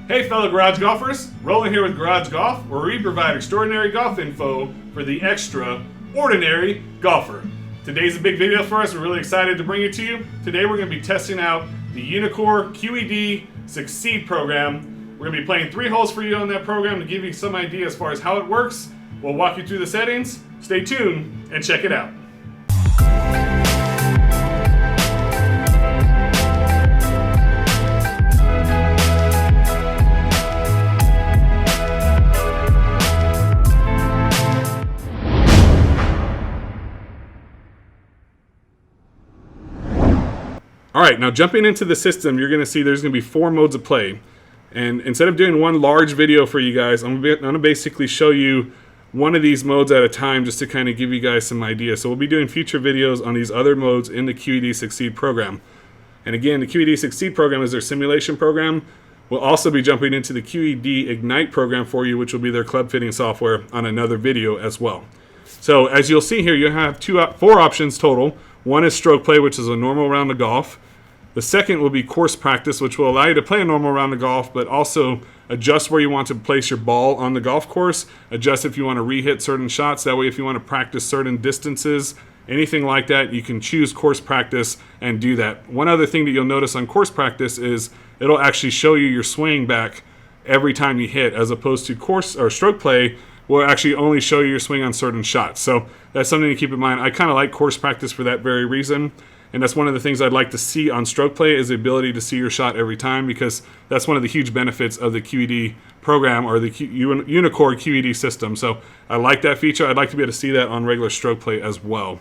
Hey fellow garage golfers, Roland here with Garage Golf, where we provide extraordinary golf info for the extraordinary golfer. Today's a big video for us. We're really excited to bring it to you. Today we're going to be testing out the Uneekor QED Succeed program. We're going to be playing 3 holes for you on that program to give you some idea as far as how it works. We'll walk you through the settings. Stay tuned and check it out. Alright, now jumping into the system, you're going to see there's going to be 4 modes of play. And instead of doing one large video for you guys, I'm going to basically show you one of these modes at a time just to kind of give you guys some ideas. So we'll be doing future videos on these other modes in the QED Succeed program. And again, the QED Succeed program is their simulation program. We'll also be jumping into the QED Ignite program for you, which will be their club fitting software, on another video as well. So as you'll see here, you have 4 options total. One is stroke play, which is a normal round of golf. The second will be course practice, which will allow you to play a normal round of golf, but also adjust where you want to place your ball on the golf course, adjust if you want to re-hit certain shots. That way, if you want to practice certain distances, anything like that, you can choose course practice and do that. One other thing that you'll notice on course practice is it'll actually show you your swing back every time you hit, as opposed to course or stroke play will actually only show you your swing on certain shots. So that's something to keep in mind. I kind of like course practice for that very reason. And that's one of the things I'd like to see on stroke play, is the ability to see your shot every time, because that's one of the huge benefits of the QED program, or the Uneekor QED system. So I like that feature. I'd like to be able to see that on regular stroke play as well.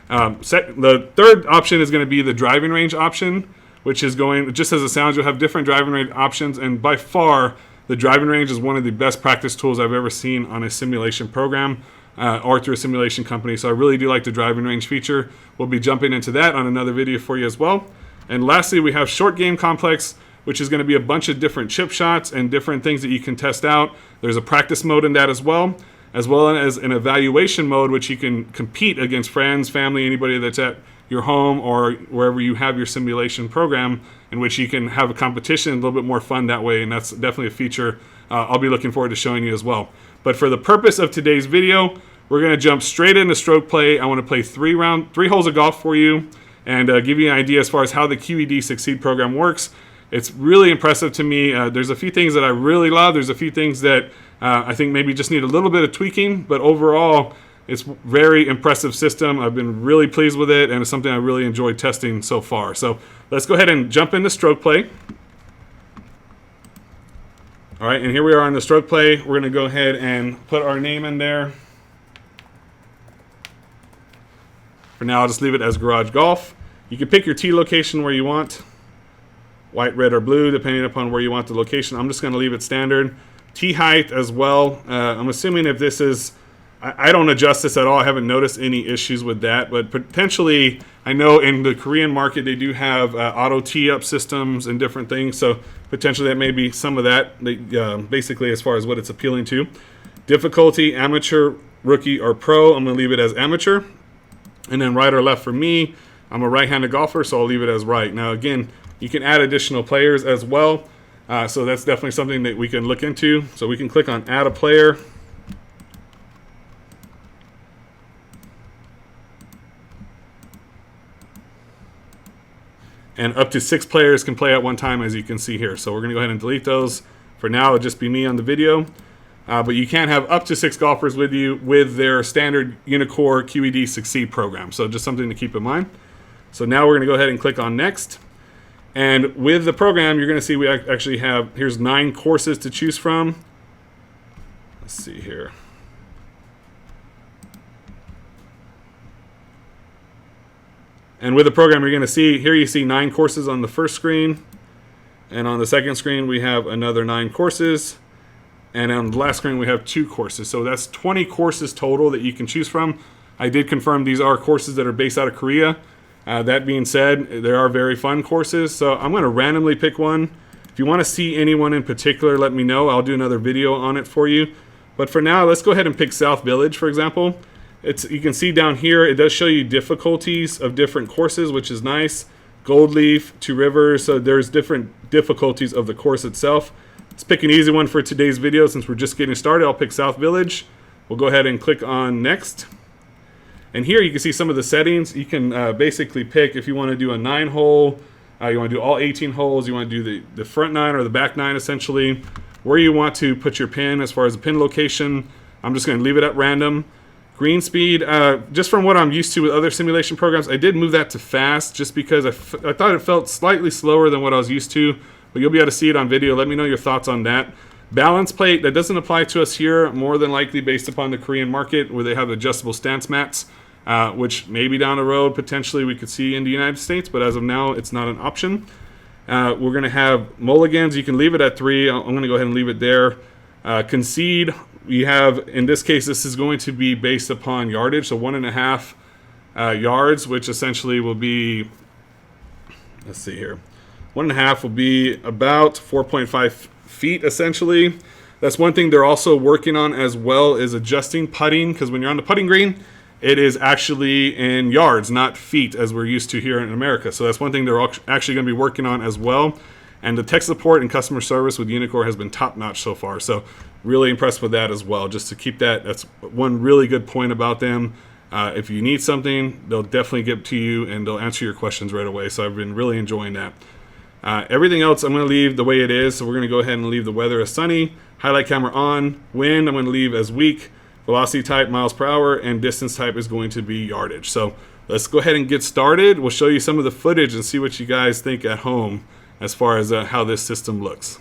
The third option is going to be the driving range option, which is going, just as it sounds, you'll have different driving range options. And by far, the driving range is one of the best practice tools I've ever seen on a simulation program. Or through a simulation company. So I really do like the driving range feature. We'll be jumping into that on another video for you as well. And lastly, we have short game complex, which is going to be a bunch of different chip shots and different things that you can test out. There's a practice mode in that as well as an evaluation mode, which you can compete against friends, family, anybody that's at your home or wherever you have your simulation program, in which you can have a competition, a little bit more fun that way. And that's definitely a feature I'll be looking forward to showing you as well. But for the purpose of today's video, we're going to jump straight into stroke play. I want to play 3 holes of golf for you and give you an idea as far as how the QED Succeed program works. It's really impressive to me. There's a few things that I really love. There's a few things that I think maybe just need a little bit of tweaking, but overall, it's a very impressive system. I've been really pleased with it, and it's something I really enjoyed testing so far. So let's go ahead and jump into stroke play. All right, and here we are on the stroke play. We're going to go ahead and put our name in there. For now, I'll just leave it as Garage Golf. You can pick your tee location where you want, white, red, or blue, depending upon where you want the location. I'm just going to leave it standard. Tee height as well. I'm assuming if this is, I don't adjust this at all. I haven't noticed any issues with that, but potentially, I know in the Korean market, they do have auto tee-up systems and different things, so potentially that may be some of that, basically as far as what it's appealing to. Difficulty, amateur, rookie, or pro. I'm going to leave it as amateur. And then right or left for me, I'm a right-handed golfer, so I'll leave it as right. Now again, you can add additional players as well, so that's definitely something that we can look into. So we can click on add a player. And up to 6 players can play at one time, as you can see here. So we're going to go ahead and delete those. For now, it'll just be me on the video. But you can have up to 6 golfers with you with their standard Uneekor QED Succeed program. So just something to keep in mind. So now we're going to go ahead and click on Next. And with the program, you're going to see we actually have, here's 9 courses to choose from. Let's see here. And with the program, you're going to see, here you see 9 courses on the first screen. And on the second screen, we have another 9 courses. And on the last screen, we have 2 courses. So that's 20 courses total that you can choose from. I did confirm these are courses that are based out of Korea. That being said, there are very fun courses. So I'm going to randomly pick one. If you want to see anyone in particular, let me know. I'll do another video on it for you. But for now, let's go ahead and pick South Village, for example. You can see down here, it does show you difficulties of different courses, which is nice. Gold Leaf, 2 Rivers, so there's different difficulties of the course itself. Let's pick an easy one for today's video since we're just getting started. I'll pick South Village. We'll go ahead and click on next. And here you can see some of the settings. You can basically pick if you want to do a 9-hole, you want to do all 18 holes, you want to do the front 9 or the back 9 essentially, where you want to put your pin as far as the pin location. I'm just going to leave it at random. Green speed, just from what I'm used to with other simulation programs, I did move that to fast just because I thought it felt slightly slower than what I was used to, but you'll be able to see it on video. Let me know your thoughts on that. Balance plate, that doesn't apply to us here, more than likely based upon the Korean market where they have adjustable stance mats. Which maybe down the road potentially we could see in the United States, but as of now it's not an option. We're going to have mulligans. You can leave it at 3. I'm going to go ahead and leave it there. Concede, we have, in this case, this is going to be based upon yardage, so 1.5 yards, which essentially will be, let's see here, 1.5 will be about 4.5 feet essentially. That's one thing they're also working on as well, is adjusting putting, because when you're on the putting green, it is actually in yards, not feet, as we're used to here in America. So that's one thing they're actually going to be working on as well. And the tech support and customer service with Uneekor has been top-notch so far. So really impressed with that as well. Just to keep that, that's one really good point about them. If you need something, they'll definitely get to you and they'll answer your questions right away. So I've been really enjoying that. Everything else I'm going to leave the way it is. So we're going to go ahead and leave the weather as sunny. Highlight camera on. Wind I'm going to leave as weak. Velocity type miles per hour, and distance type is going to be yardage. So let's go ahead and get started. We'll show you some of the footage and see what you guys think at home as far as how this system looks.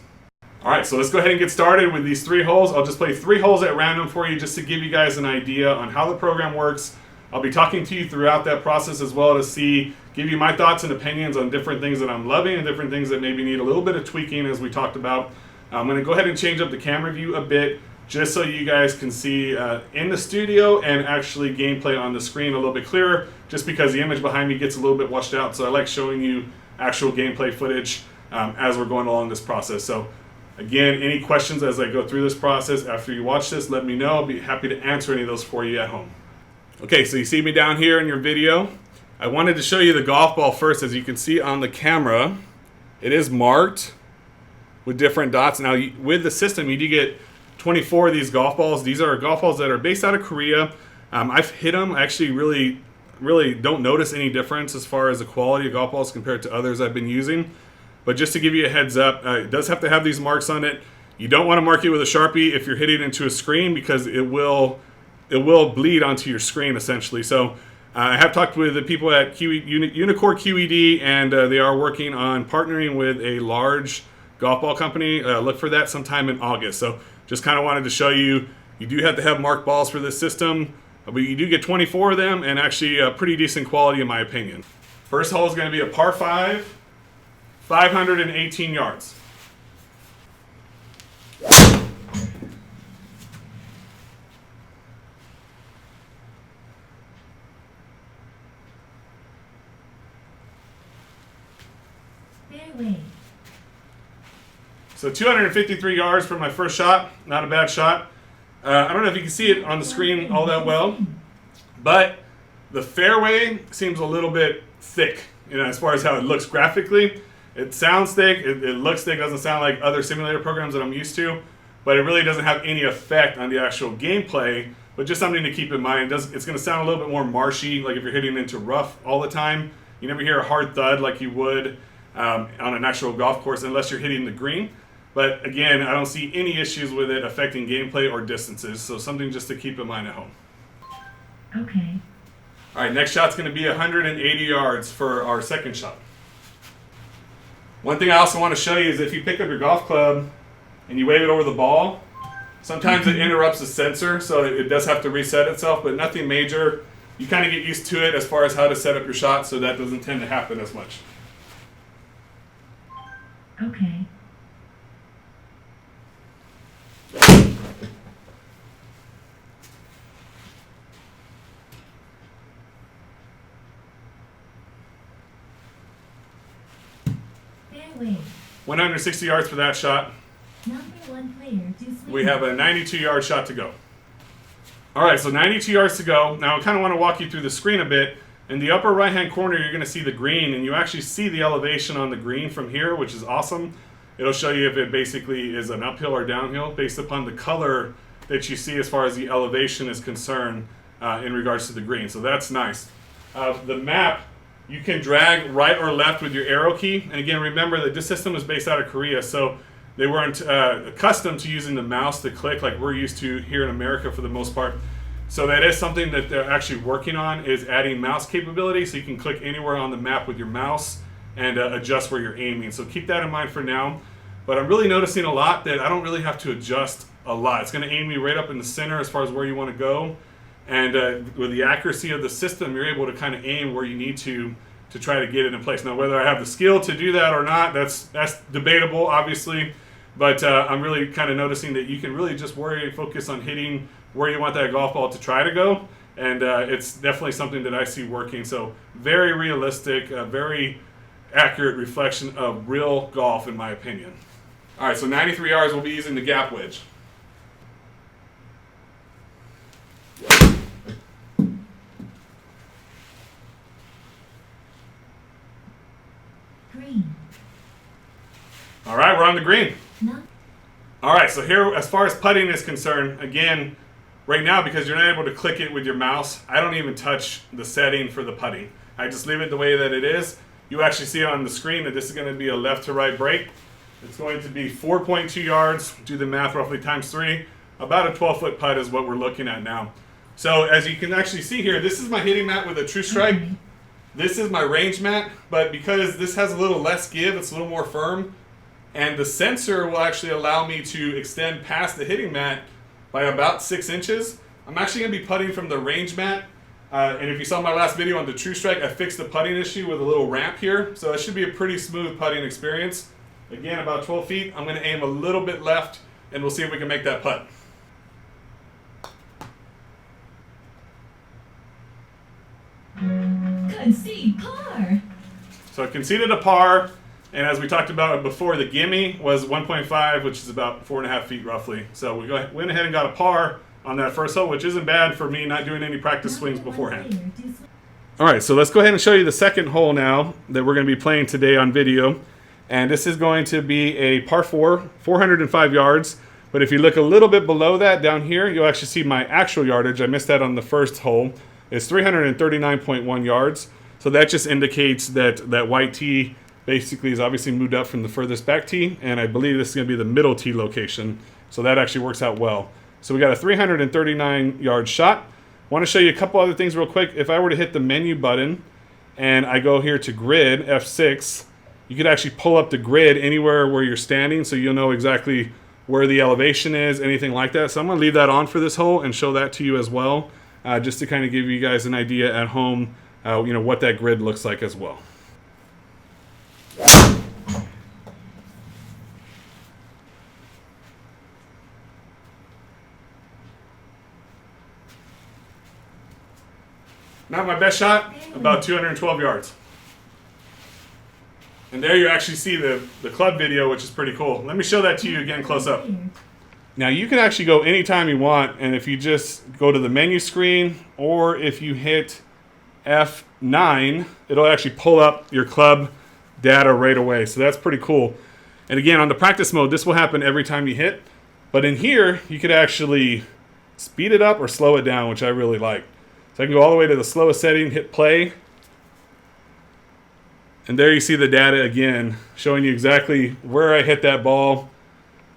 All right, so let's go ahead and get started with these 3 holes. I'll just play 3 holes at random for you just to give you guys an idea on how the program works. I'll be talking to you throughout that process as well to give you my thoughts and opinions on different things that I'm loving and different things that maybe need a little bit of tweaking as we talked about. I'm going to go ahead and change up the camera view a bit, just so you guys can see in the studio and actually gameplay on the screen a little bit clearer, just because the image behind me gets a little bit washed out. So I like showing you actual gameplay footage as we're going along this process. So again, any questions as I go through this process after you watch this, let me know. I'll be happy to answer any of those for you at home. Okay, so you see me down here in your video. I wanted to show you the golf ball first. As you can see on the camera, it is marked with different dots. Now with the system, you do get 24 of these golf balls. These are golf balls that are based out of Korea. I've hit them. I actually really don't notice any difference as far as the quality of golf balls compared to others I've been using. But just to give you a heads up, it does have to have these marks on it. You don't want to mark it with a Sharpie if you're hitting into a screen, because it will bleed onto your screen essentially. So I have talked with the people at Uneekor QED, and they are working on partnering with a large golf ball company. Look for that sometime in August. So just kind of wanted to show you, you do have to have marked balls for this system, but you do get 24 of them, and actually pretty decent quality in my opinion. First hole is going to be a par 5, 518 yards. Fairway. So 253 yards for my first shot. Not a bad shot. I don't know if you can see it on the screen all that well, but the fairway seems a little bit thick, as far as how it looks graphically. It sounds thick, it looks thick, doesn't sound like other simulator programs that I'm used to, but it really doesn't have any effect on the actual gameplay, but just something to keep in mind. It's going to sound a little bit more marshy, like if you're hitting into rough all the time. You never hear a hard thud like you would on an actual golf course unless you're hitting the green. But again, I don't see any issues with it affecting gameplay or distances, so something just to keep in mind at home. Okay. All right, next shot's going to be 180 yards for our second shot. One thing I also want to show you is if you pick up your golf club and you wave it over the ball, sometimes it interrupts the sensor, so it does have to reset itself, but nothing major. You kind of get used to it as far as how to set up your shot, so that doesn't tend to happen as much. Okay. Fairway. 160 yards for that shot. Number 1 player to swing. We have a 92-yard shot to go. All right, so 92 yards to go. Now I kind of want to walk you through the screen a bit. In the upper right-hand corner, you're going to see the green, and you actually see the elevation on the green from here, which is awesome. it'll show you if it basically is an uphill or downhill based upon the color that you see as far as the elevation is concerned in regards to the green. So that's nice. The map, you can drag right or left with your arrow key. And again, remember that this system is based out of Korea, so they weren't accustomed to using the mouse to click like we're used to here in America for the most part. So that is something that they're actually working on, is adding mouse capability, so you can click anywhere on the map with your mouse and adjust where you're aiming. So keep that in mind for now. But I'm really noticing a lot that I don't really have to adjust a lot. It's going to aim me right up in the center as far as where you want to go. And with the accuracy of the system, you're able to kind of aim where you need to try to get it in place. Now, whether I have the skill to do that or not, that's debatable, obviously. But I'm really kind of noticing that you can really just focus on hitting where you want that golf ball to try to go. And it's definitely something that I see working. So very realistic, very accurate reflection of real golf, in my opinion. All right, so 93 yards, we'll be using the gap wedge. Green. All right, we're on the green. No. All right, so here, as far as putting is concerned, again, right now, because you're not able to click it with your mouse, I don't even touch the setting for the putting. I just leave it the way that it is. You actually see on the screen that this is going to be a left to right break. It's going to be 4.2 yards, do the math, roughly times 3. About a 12-foot putt is what we're looking at now. So as you can actually see here, this is my hitting mat with a true strike. Okay. This is my range mat, but because this has a little less give, it's a little more firm, and the sensor will actually allow me to extend past the hitting mat by about 6 inches. I'm actually going to be putting from the range mat. And if you saw my last video on the true strike, I fixed the putting issue with a little ramp here. So it should be a pretty smooth putting experience. Again, about 12 feet. I'm going to aim a little bit left, and we'll see if we can make that putt. Concede par. So I conceded a par, and as we talked about before, the gimme was 1.5, which is about 4.5 feet roughly. So we went ahead and got a par on that first hole, which isn't bad for me not doing any practice swings beforehand. All right, so let's go ahead and show you the second hole now that we're going to be playing today on video. And this is going to be a par 4, 405 yards. But if you look a little bit below that down here, you'll actually see my actual yardage. I missed that on the first hole. It's 339.1 yards. So that just indicates that that white tee basically is obviously moved up from the furthest back tee. And I believe this is going to be the middle tee location. So that actually works out well. So we got a 339-yard shot. Want to show you a couple other things real quick. If I were to hit the menu button and I go here to grid, F6, you could actually pull up the grid anywhere where you're standing so you'll know exactly where the elevation is, anything like that. So I'm going to leave that on for this hole and show that to you as well, just to kind of give you guys an idea at home, what that grid looks like as well. Not my best shot, about 212 yards. And there you actually see the club video, which is pretty cool. Let me show that to you again close up. Now you can actually go anytime you want, and if you just go to the menu screen, or if you hit F9, it'll actually pull up your club data right away. So that's pretty cool. And again, on the practice mode, this will happen every time you hit. But in here, you could actually speed it up or slow it down, which I really like. So I can go all the way to the slowest setting, hit play. And there you see the data again, showing you exactly where I hit that ball,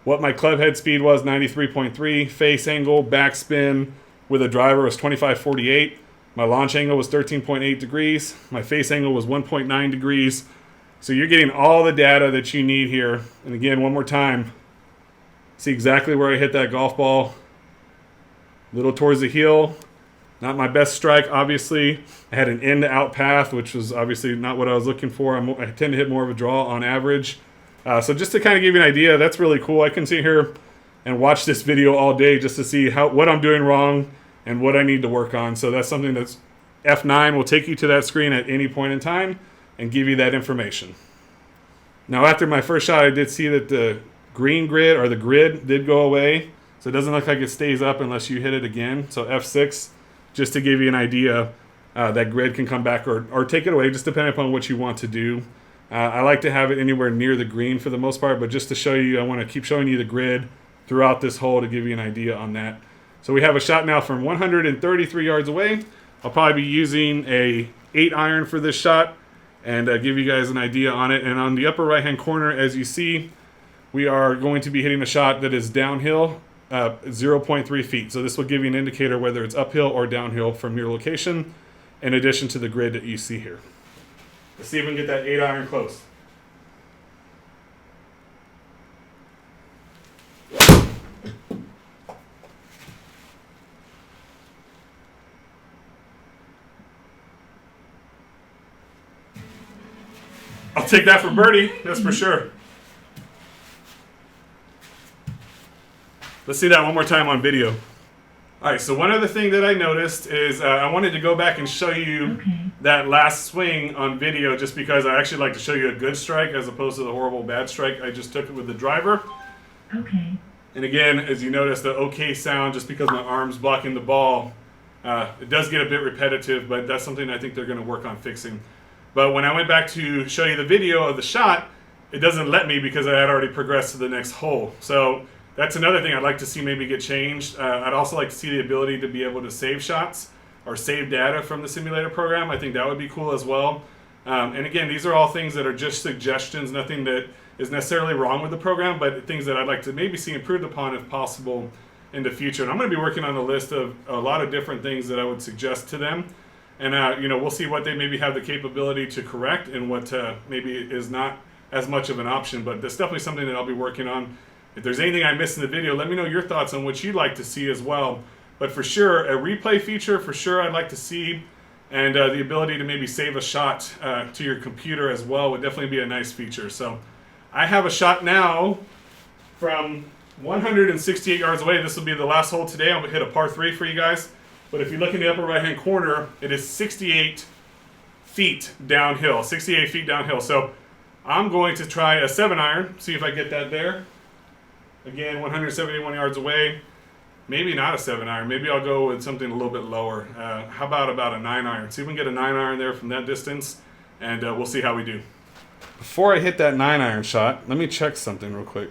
what my club head speed was, 93.3, face angle, backspin with a driver was 25.48, my launch angle was 13.8 degrees, my face angle was 1.9 degrees. So you're getting all the data that you need here. And again, one more time, see exactly where I hit that golf ball, a little towards the heel. Not my best strike, obviously. I had an in-to-out path, which was obviously not what I was looking for. I tend to hit more of a draw on average. So just to kind of give you an idea, that's really cool. I can sit here and watch this video all day just to see what I'm doing wrong and what I need to work on. So that's something that's F9 will take you to that screen at any point in time and give you that information. Now, after my first shot, I did see that the green grid, or the grid, did go away. So it doesn't look like it stays up unless you hit it again. So F6. Just to give you an idea, that grid can come back or take it away, just depending upon what you want to do. I like to have it anywhere near the green for the most part, but just to show you, I want to keep showing you the grid throughout this hole to give you an idea on that. So we have a shot now from 133 yards away. I'll probably be using a 8-iron for this shot and give you guys an idea on it. And on the upper right-hand corner, as you see, we are going to be hitting a shot that is downhill 0.3 feet. So this will give you an indicator whether it's uphill or downhill from your location, in addition to the grid that you see here. Let's see if we can get that 8-iron close. I'll take that for birdie, that's for sure. Let's see that one more time on video. All right, so one other thing that I noticed is I wanted to go back and show you that last swing on video, just because I actually like to show you a good strike as opposed to the horrible bad strike I just took it with the driver. Okay. And again, as you notice, the okay sound, just because my arm's blocking the ball, it does get a bit repetitive, but that's something I think they're going to work on fixing. But when I went back to show you the video of the shot, it doesn't let me because I had already progressed to the next hole. So that's another thing I'd like to see maybe get changed. I'd also like to see the ability to be able to save shots or save data from the simulator program. I think that would be cool as well. And again, these are all things that are just suggestions, nothing that is necessarily wrong with the program, but things that I'd like to maybe see improved upon if possible in the future. And I'm going to be working on a list of a lot of different things that I would suggest to them. And we'll see what they maybe have the capability to correct and what maybe is not as much of an option. But that's definitely something that I'll be working on. If there's anything I missed in the video, let me know your thoughts on what you'd like to see as well. But for sure, a replay feature, for sure I'd like to see. And the ability to maybe save a shot to your computer as well would definitely be a nice feature. So I have a shot now from 168 yards away. This will be the last hole today. I'm going to hit a par 3 for you guys. But if you look in the upper right-hand corner, it is 68 feet downhill. 68 feet downhill. So I'm going to try a 7-iron, see if I get that there. Again, 171 yards away. Maybe not a 7-iron. Maybe I'll go with something a little bit lower. How about a 9-iron? See if we can get a 9-iron there from that distance, and we'll see how we do. Before I hit that 9-iron shot, let me check something real quick.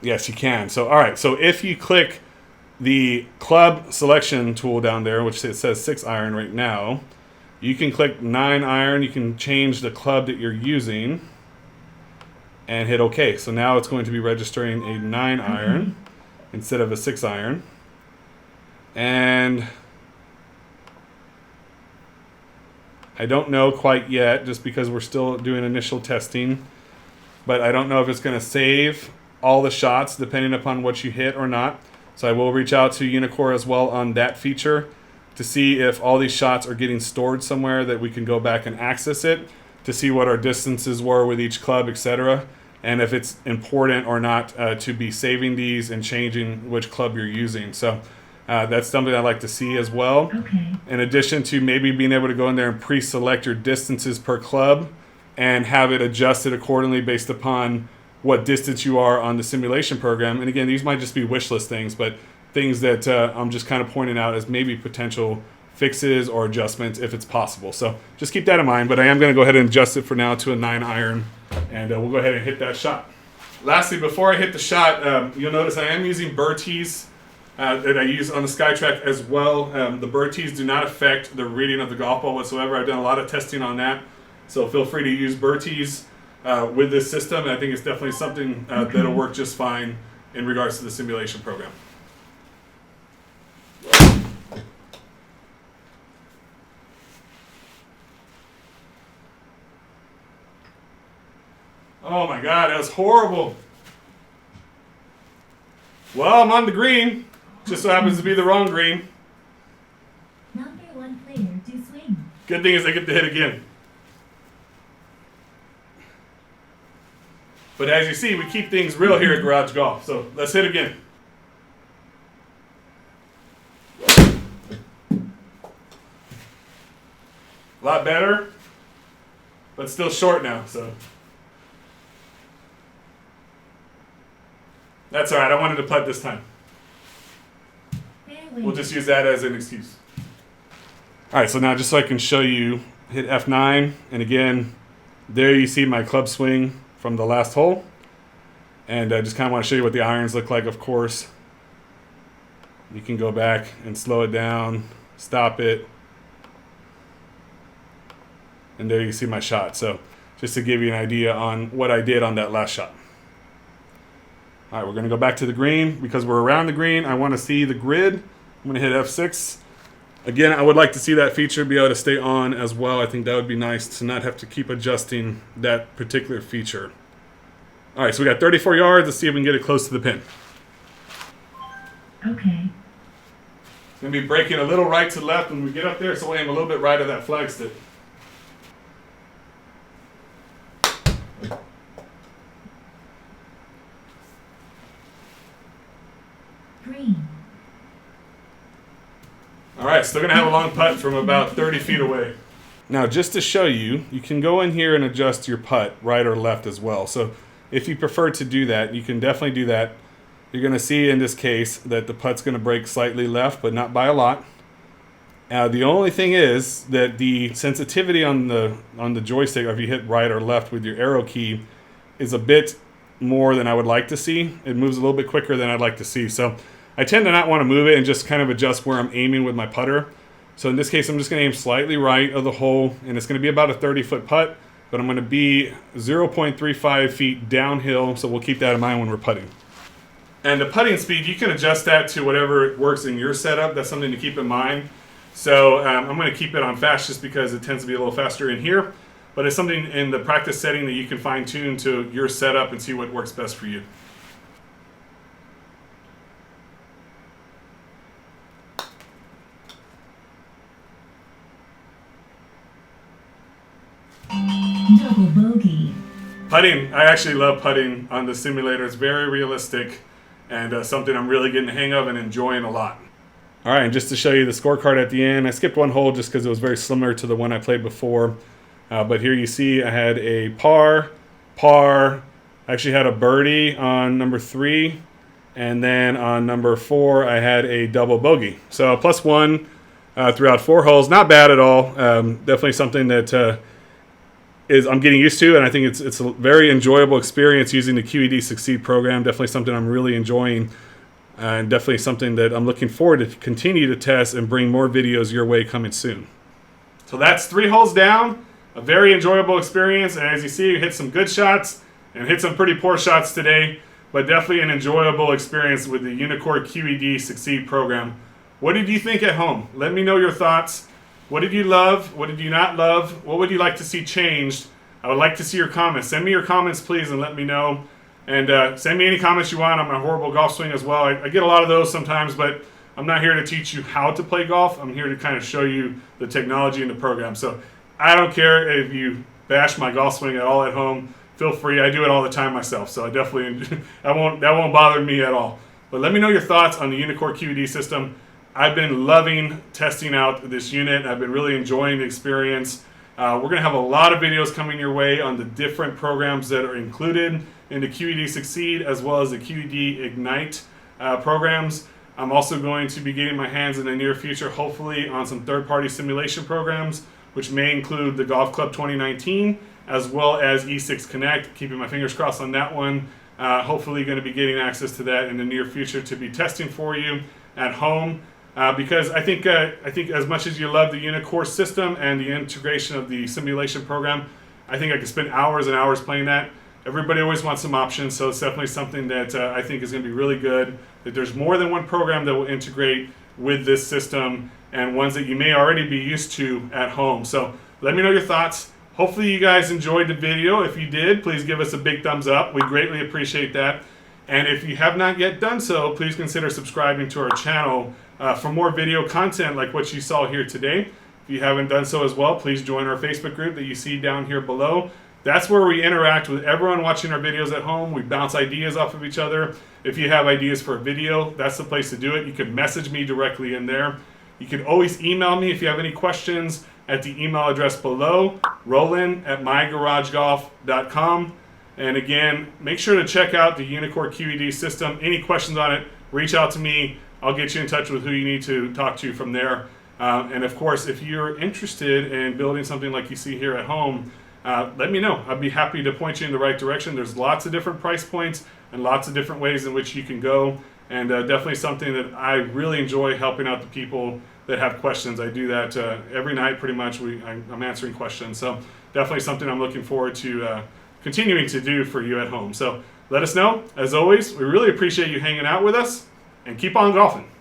Yes, you can. So, all right. So if you click the club selection tool down there, which it says 6-iron right now, you can click 9-iron. You can change the club that you're using and hit OK. So now it's going to be registering a 9-iron instead of a 6-iron. And I don't know quite yet, just because we're still doing initial testing, but I don't know if it's going to save all the shots depending upon what you hit or not. So I will reach out to Uneekor as well on that feature to see if all these shots are getting stored somewhere that we can go back and access it to see what our distances were with each club, etc. And if it's important or not to be saving these and changing which club you're using. So that's something I'd like to see as well. Okay. In addition to maybe being able to go in there and pre-select your distances per club and have it adjusted accordingly based upon what distance you are on the simulation program. And again, these might just be wish list things, but things that I'm just kind of pointing out as maybe potential fixes or adjustments if it's possible. So just keep that in mind, but I am going to go ahead and adjust it for now to a 9-iron, and we'll go ahead and hit that shot. Lastly, before I hit the shot, you'll notice I am using burr tees that I use on the SkyTrack as well. The burr tees do not affect the reading of the golf ball whatsoever. I've done a lot of testing on that, so feel free to use burr tees with this system. I think it's definitely something that'll work just fine in regards to the simulation program. Oh my God, that was horrible. Well, I'm on the green. Just so happens to be the wrong green. Number 1 player to swing. Good thing is I get to hit again. But as you see, we keep things real here at Garage Golf. So let's hit again. A lot better, but still short now, so. That's all right. I wanted to putt this time. Fairway. We'll just use that as an excuse. All right, so now just so I can show you, hit F9, and again, There you see my club swing from the last hole. And I just kind of want to show you what the irons look like, of course. You can go back and slow it down, stop it. And there you see my shot. So just to give you an idea on what I did on that last shot. All right, we're going to go back to the green. Because we're around the green, I want to see the grid. I'm going to hit F6. Again, I would like to see that feature be able to stay on as well. I think that would be nice to not have to keep adjusting that particular feature. All right, so we got 34 yards. Let's see if we can get it close to the pin. Okay. It's going to be breaking a little right to left when we get up there, so we'll aim a little bit right of that flag stick. Green. All right, still going to have a long putt from about 30 feet away. Now, just to show you, you can go in here and adjust your putt right or left as well. So if you prefer to do that, you can definitely do that. You're going to see in this case that the putt's going to break slightly left, but not by a lot. The only thing is that the sensitivity on the joystick, or if you hit right or left with your arrow key, is a bit more than I would like to see. It moves a little bit quicker than I'd like to see. So I tend to not want to move it and just kind of adjust where I'm aiming with my putter. So in this case, I'm just going to aim slightly right of the hole, and it's going to be about a 30-foot putt, but I'm going to be 0.35 feet downhill, so we'll keep that in mind when we're putting. And the putting speed, you can adjust that to whatever works in your setup. That's something to keep in mind. So I'm going to keep it on fast just because it tends to be a little faster in here, but it's something in the practice setting that you can fine-tune to your setup and see what works best for you. Double bogey. Putting, I actually love putting on the simulator. It's very realistic and something I'm really getting the hang of and enjoying a lot. All right, and just to show you the scorecard at the end, I skipped one hole just because it was very similar to the one I played before. But here you see I had a par, I actually had a birdie on number 3, and then on number 4 I had a double bogey. So +1 throughout 4 holes, not bad at all. Definitely something that I'm getting used to, and I think it's a very enjoyable experience using the QED Succeed program. Definitely something I'm really enjoying, and definitely something that I'm looking forward to continue to test and bring more videos your way coming soon. So that's 3 holes down, a very enjoyable experience, and as you see, hit some good shots and hit some pretty poor shots today, but definitely an enjoyable experience with the Uneekor QED Succeed program. What did you think at home? Let me know your thoughts. What did you love? What did you not love? What would you like to see changed? I would like to see your comments. Send me your comments, please, and let me know. And send me any comments you want on my horrible golf swing as well. I get a lot of those sometimes, but I'm not here to teach you how to play golf. I'm here to kind of show you the technology and the program. So I don't care if you bash my golf swing at all at home. Feel free. I do it all the time myself, so I definitely that won't bother me at all. But let me know your thoughts on the Uneekor QED system. I've been loving testing out this unit. I've been really enjoying the experience. We're going to have a lot of videos coming your way on the different programs that are included in the QED Succeed as well as the QED Ignite programs. I'm also going to be getting my hands in the near future, hopefully, on some third-party simulation programs, which may include the Golf Club 2019 as well as E6 Connect. Keeping my fingers crossed on that one. Hopefully going to be getting access to that in the near future to be testing for you at home. Because I think as much as you love the Uneekor system and the integration of the simulation program, I think I could spend hours and hours playing that. Everybody always wants some options, so it's definitely something that I think is going to be really good. That there's more than one program that will integrate with this system and ones that you may already be used to at home. So let me know your thoughts. Hopefully you guys enjoyed the video. If you did, please give us a big thumbs up. We greatly appreciate that. And if you have not yet done so, please consider subscribing to our channel for more video content like what you saw here today. If you haven't done so as well, please join our Facebook group that you see down here below. That's where we interact with everyone watching our videos at home. We bounce ideas off of each other. If you have ideas for a video, that's the place to do it. You can message me directly in there. You can always email me if you have any questions at the email address below, roland@mygaragegolf.com. And again, make sure to check out the Uneekor QED system. Any questions on it, reach out to me. I'll get you in touch with who you need to talk to from there. And of course, if you're interested in building something like you see here at home, let me know. I'd be happy to point you in the right direction. There's lots of different price points and lots of different ways in which you can go, and definitely something that I really enjoy, helping out the people that have questions. I do that every night pretty much. I'm answering questions, so definitely something I'm looking forward to continuing to do for you at home. So let us know. As always, we really appreciate you hanging out with us, and keep on golfing.